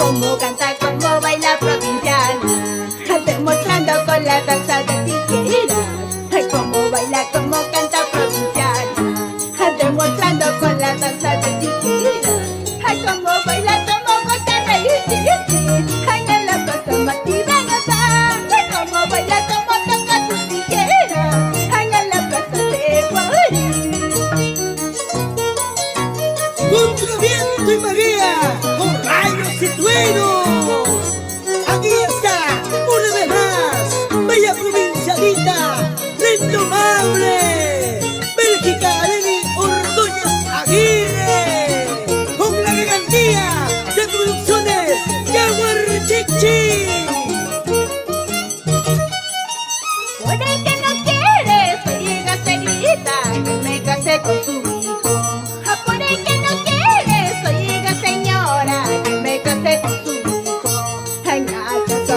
cómo canta, cómo baila provinciana, demostrando con la danza de tijeras. Ay, cómo baila, cómo canta provinciana, demostrando con la danza de tijeras. Ay, cómo baila, cómo canta reír. Ay, en la plaza Martina Gaza. Ay, cómo baila, cómo toca sus tijeras. Ay, en la plaza de Guarí. Contra viento y marea, con rayos y truenos. Aquí está, una vez más, bella provincianita, la indomable Bélgica Arely Ordóñez Aguirre, con la garantía de Producciones Jaguar Chichi. Por el que no quiere, oiga, se grita que me casé con su hijo. Por el que no quiere, oiga, señora, que me casé con su hijo. En acaso,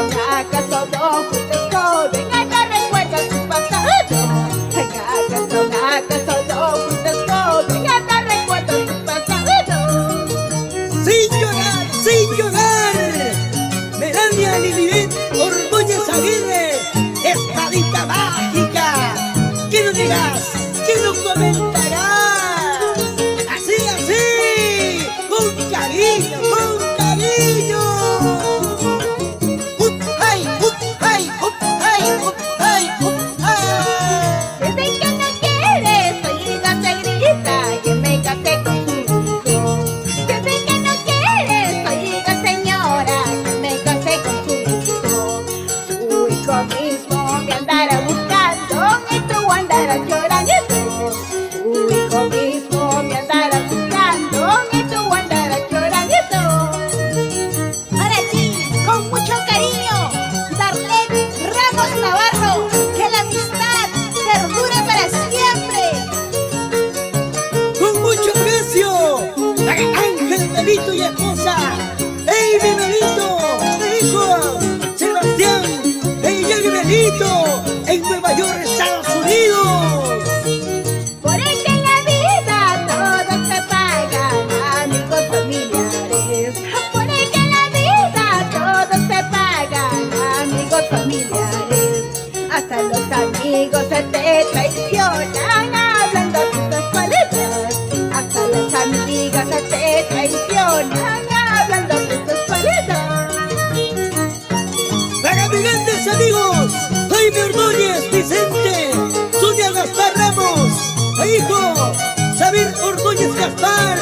dos juntos joven, hasta recuerda su pasado. En acaso, dos juntos joven, hasta recuerda su pasado. Sin llorar, Melania Lilibet Ordóñez Aguirre, espadita mágica, que no digas, que no comentarás, así, con cariño, con cariño. ¡Ay, ay, ay, ay, ay! Desde que no quiere, oiga, se grita que me casé con su hijo. Desde que no quiere, oiga, señora, que me casé con su hijo. Su hijo mismo me andará buscando y tú andarás llorando. Su hijo mismo me andará buscando y tú andarás llorando. Ahora sí, con mucho cariño, Darlene Ramos Navarro, que la amistad perdure para siempre. Con mucho aprecio, Ángel Benito y esposa, Baby Benito, de hijos, Sebastián y Yari Benito, en Nueva York, Estados Unidos. Por el que en la vida todo se paga, amigos familiares. Por el que en la vida todo se paga, amigos familiares. Hasta los amigos se te traicionan hablando de tus espaldas. Hasta las amigas se te traicionan hablando de tus espaldas. Para mis grandes amigos, Jaime Ordóñez Vicente, Sonia Gaspar Ramos, e hijo, Sabir Ordóñez Gaspar.